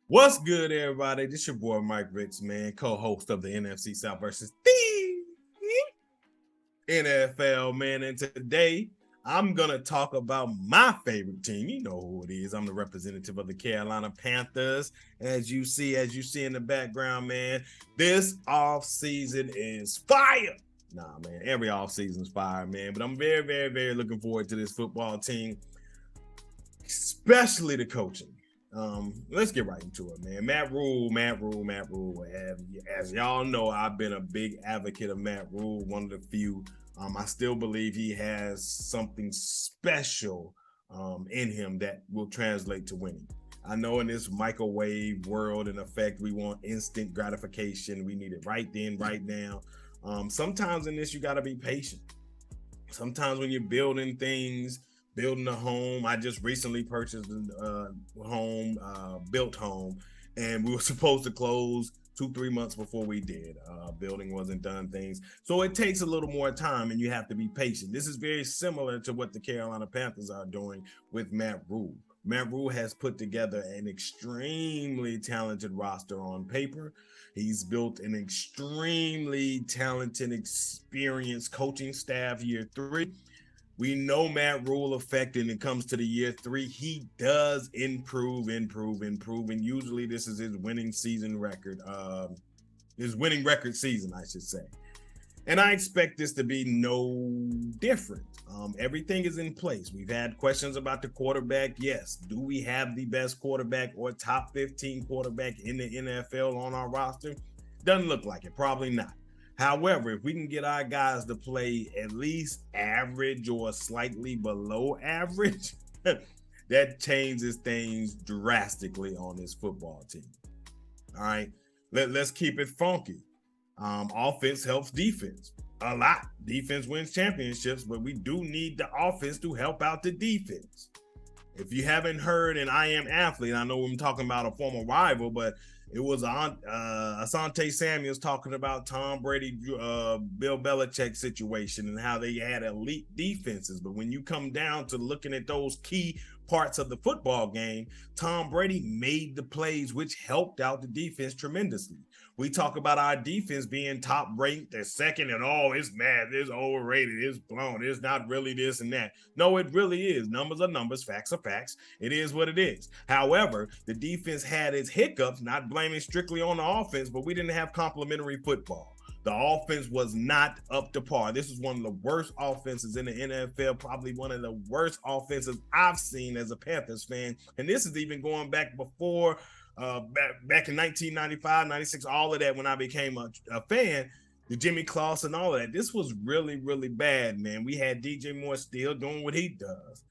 What's good, everybody? This your boy Mike Ricks, man, co-host of the NFC South versus the NFL, man. And today I'm gonna talk about my favorite team. You know who it is. I'm the representative of the Carolina Panthers. As you see in the background, man, this off season is fire. Nah, man, every off season is fire, man. But I'm very, very, very looking forward to this football team, especially the coaching. Let's get right into it, man. Matt Rhule. As y'all know, I've been a big advocate of Matt Rhule, one of the few. I still believe he has something special in him that will translate to winning. I know in this microwave world, in effect, we want instant gratification. We need it right then, right now. Sometimes in this, you got to be patient. Sometimes when you're building things, building a home. I just recently purchased a home, built home, and we were supposed to close 2-3 months before we did. Building wasn't done, things. So it takes a little more time, and you have to be patient. This is very similar to what the Carolina Panthers are doing with Matt Rhule. Matt Rhule has put together an extremely talented roster on paper. He's built an extremely talented, experienced coaching staff year 3. We know Matt Rhule effect when it comes to the year 3. He does improve. And usually this is his winning season record. His winning record season, I should say. And I expect this to be no different. Everything is in place. We've had questions about the quarterback. Yes. Do we have the best quarterback or top 15 quarterback in the NFL on our roster? Doesn't look like it. Probably not. However, if we can get our guys to play at least average or slightly below average, that changes things drastically on this football team. All right, let's keep it funky. Offense helps defense a lot. Defense wins championships, but we do need the offense to help out the defense. If you haven't heard, and I am athlete, I know I'm talking about a former rival, but it was Asante Samuels talking about Tom Brady, Bill Belichick situation and how they had elite defenses. But when you come down to looking at those key parts of the football game, Tom Brady made the plays which helped out the defense tremendously. We talk about our defense being top ranked, they're second, and it's mad, it's overrated, it's blown, it's not really this and that. No, it really is. Numbers are numbers, facts are facts. It is what it is. However, the defense had its hiccups, not blaming strictly on the offense, but we didn't have complementary football. The offense was not up to par. This is one of the worst offenses in the NFL, probably one of the worst offenses I've seen as a Panthers fan. And this is even going back before, back in 1995, 96, all of that when I became a fan, the Jimmy Clausen, all of that. This was really, really bad, man. We had DJ Moore still doing what he does,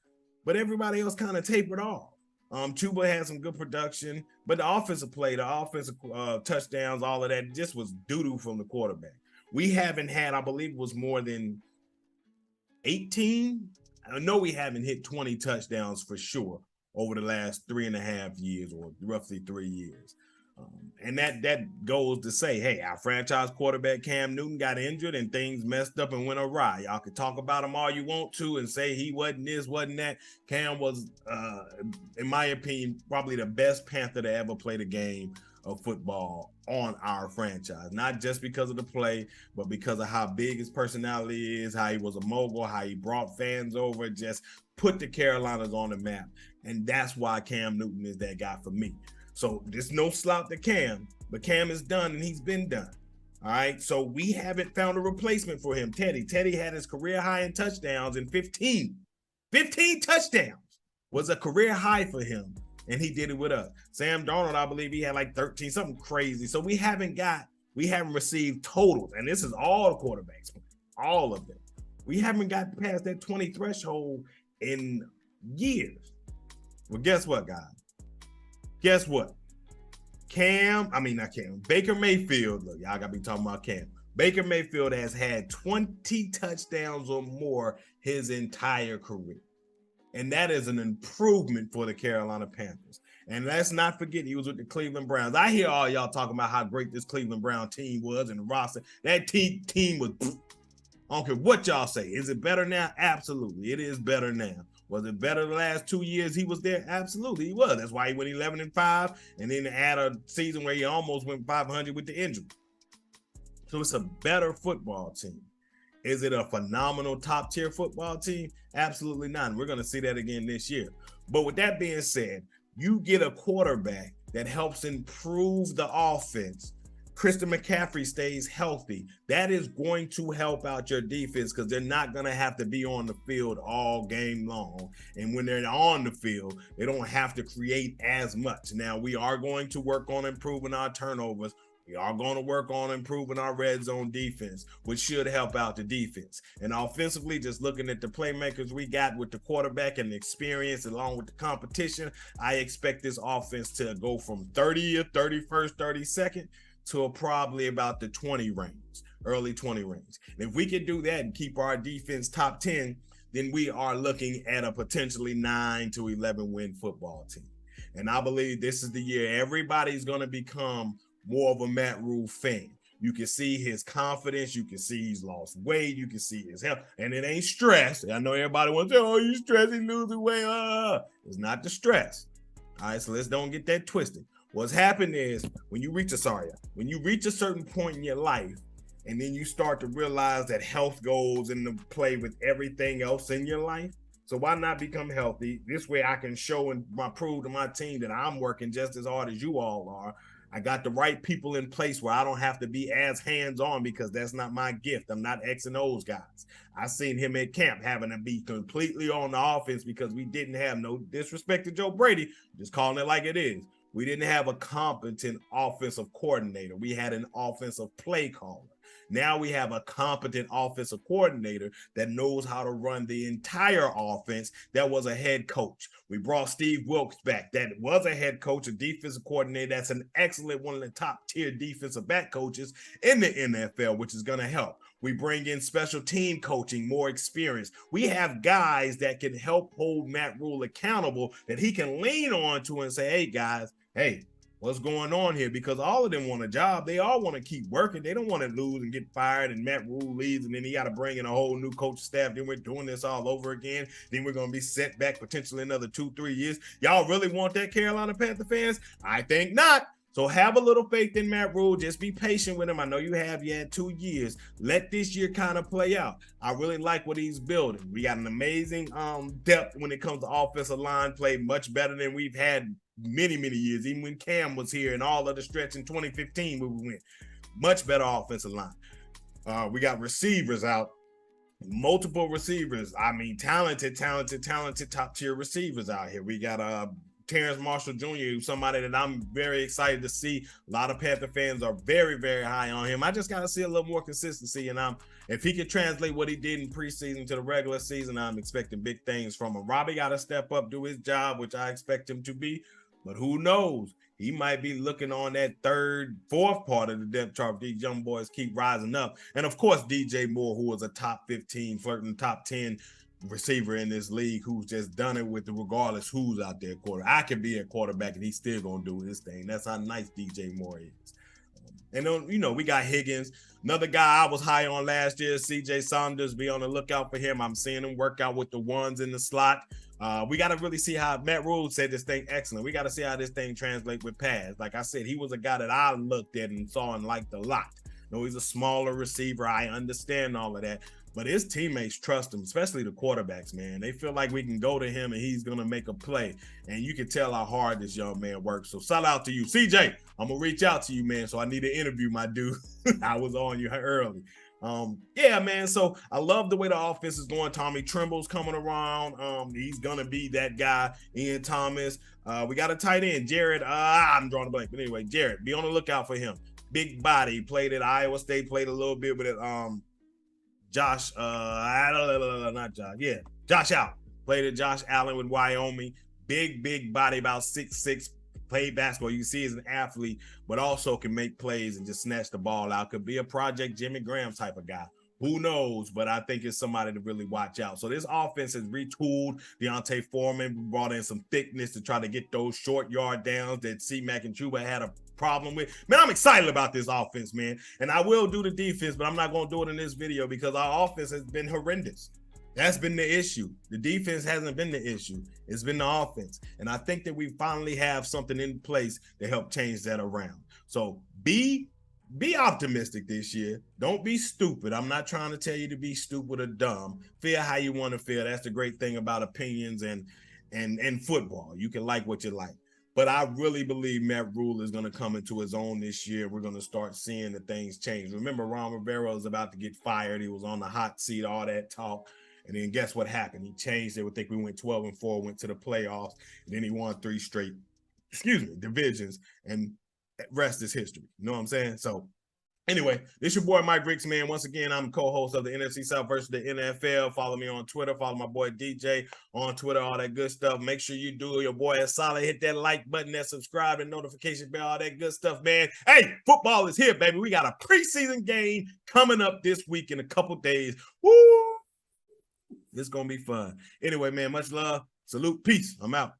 but everybody else kind of tapered off. Chuba had some good production, but the offensive play, the offensive touchdowns, all of that just was doo-doo from the quarterback. We haven't had, I believe it was more than 18. I know we haven't hit 20 touchdowns for sure over the last 3.5 years or roughly 3 years. And that goes to say, hey, our franchise quarterback Cam Newton got injured and things messed up and went awry. Y'all can talk about him all you want to and say he wasn't this, wasn't that. Cam was, in my opinion, probably the best Panther to ever play the game of football on our franchise. Not just because of the play, but because of how big his personality is, how he was a mogul, how he brought fans over, just put the Carolinas on the map. And that's why Cam Newton is that guy for me. So there's no slouch to Cam, but Cam is done and he's been done. All right. So we haven't found a replacement for him. Teddy had his career high in touchdowns in 15. 15 touchdowns was a career high for him. And he did it with us. Sam Darnold, I believe he had like 13, something crazy. So we haven't received totals. And this is all the quarterbacks, all of them. We haven't got past that 20 threshold in years. Well, guess what, guys? Guess what? Baker Mayfield, look, y'all gotta be talking about Cam. Baker Mayfield has had 20 touchdowns or more his entire career. And that is an improvement for the Carolina Panthers. And let's not forget, he was with the Cleveland Browns. I hear all y'all talking about how great this Cleveland Brown team was and the roster. That team was, I don't care what y'all say. Is it better now? Absolutely. It is better now. Was it better the last 2 years he was there? Absolutely, he was. That's why he went 11-5, and then had a season where he almost went 500 with the injury. So it's a better football team. Is it a phenomenal top-tier football team? Absolutely not. And we're going to see that again this year. But with that being said, you get a quarterback that helps improve the offense. Christian McCaffrey stays healthy. That is going to help out your defense because they're not going to have to be on the field all game long. And when they're on the field, they don't have to create as much. Now, we are going to work on improving our turnovers. We are going to work on improving our red zone defense, which should help out the defense. And offensively, just looking at the playmakers we got with the quarterback and the experience along with the competition, I expect this offense to go from 30th, 31st, 32nd to probably about the 20 range, early 20 range. And if we can do that and keep our defense top 10, then we are looking at a potentially 9 to 11 win football team. And I believe this is the year everybody's going to become more of a Matt Rhule fan. You can see his confidence. You can see he's lost weight. You can see his health. And it ain't stress. I know everybody wants to say, oh, you stressing, losing weight. It's not the stress. All right, so let's don't get that twisted. What's happened is when you reach a certain point in your life, and then you start to realize that health goes into play with everything else in your life. So why not become healthy? This way I can show and prove to my team that I'm working just as hard as you all are. I got the right people in place where I don't have to be as hands-on because that's not my gift. I'm not X and O's guys. I seen him at camp having to be completely on the offense because we didn't have, no disrespect to Joe Brady, just calling it like it is. We didn't have a competent offensive coordinator. We had an offensive play caller. Now we have a competent offensive coordinator that knows how to run the entire offense. That was a head coach. We brought Steve Wilkes back. That was a head coach, a defensive coordinator. That's an excellent, one of the top tier defensive back coaches in the NFL, which is going to help. We bring in special team coaching, more experience. We have guys that can help hold Matt Rhule accountable that he can lean on to and say, hey, guys, hey, what's going on here? Because all of them want a job. They all want to keep working. They don't want to lose and get fired and Matt Rhule leaves and then he got to bring in a whole new coach staff. Then we're doing this all over again. Then we're going to be set back potentially another 2-3 years. Y'all really want that, Carolina Panther fans? I think not. So have a little faith in Matt Rhule. Just be patient with him. I know you have. You had 2 years. Let this year kind of play out. I really like what he's building. We got an amazing depth when it comes to offensive line play, much better than we've had many years, even when Cam was here and all of the stretch in 2015 where we went. Much better offensive line. We got receivers out, multiple receivers. I mean, talented top tier receivers out here. We got Terence Marshall Jr., who's somebody that I'm very excited to see. A lot of Panther fans are very high on him. I just got to see a little more consistency, and if he can translate what he did in preseason to the regular season, I'm expecting big things from him. Robbie got to step up, do his job, which I expect him to be, but who knows? He might be looking on that third, fourth part of the depth chart if these young boys keep rising up. And, of course, DJ Moore, who was a top 15, flirting top 10 receiver in this league who's just done it with regardless who's out there I could be a quarterback and he's still gonna do his thing. That's how nice DJ Moore is. And then, we got Higgins, another guy I was high on last year, CJ Saunders. Be on the lookout for him. I'm seeing him work out with the ones in the slot. We got to really see how Matt Rhule said this thing excellent. We got to see how this thing translates with pass. Like I said, he was a guy that I looked at and saw and liked a lot. He's a smaller receiver. I understand all of that. But his teammates trust him, especially the quarterbacks, man. They feel like we can go to him and he's going to make a play. And you can tell how hard this young man works. So shout out to you. CJ, I'm going to reach out to you, man. So I need to interview my dude. I was on you early. Yeah, man. So I love the way the offense is going. Tommy Trimble's coming around. He's going to be that guy. Ian Thomas. We got a tight end, Jared. I'm drawing a blank. But anyway, Jared, be on the lookout for him. Big body. Played at Iowa State, played a little bit with it. Josh Allen. Played at Josh Allen with Wyoming. Big body, about 6'6", played basketball. You can see he's an athlete, but also can make plays and just snatch the ball out. Could be a Project Jimmy Graham type of guy. Who knows? But I think it's somebody to really watch out. So this offense is retooled. Deontay Foreman brought in some thickness to try to get those short yard downs that C-Mac and Chuba had a problem with. Man, I'm excited about this offense, man. And I will do the defense, but I'm not going to do it in this video because our offense has been horrendous. That's been the issue. The defense hasn't been the issue. It's been the offense. And I think that we finally have something in place to help change that around. So be optimistic this year. Don't be stupid. I'm not trying to tell you to be stupid or dumb. Feel how you want to feel. That's the great thing about opinions and football. You can like what you like. But I really believe Matt Rhule is going to come into his own this year. We're going to start seeing the things change. Remember, Ron Rivera was about to get fired. He was on the hot seat, all that talk. And then guess what happened? He changed it. I think we went 12-4, went to the playoffs, and then he won 3 straight, divisions, and rest is history. You know what I'm saying? So anyway, this your boy Mike Ricks, man. Once again, I'm co-host of the NFC South versus the NFL. Follow me on Twitter. Follow my boy DJ on Twitter, all that good stuff. Make sure you do your boy a solid. Hit that like button, that subscribe, and notification bell, all that good stuff, man. Hey, football is here, baby. We got a preseason game coming up this week in a couple days. Woo! It's going to be fun. Anyway, man, much love. Salute. Peace. I'm out.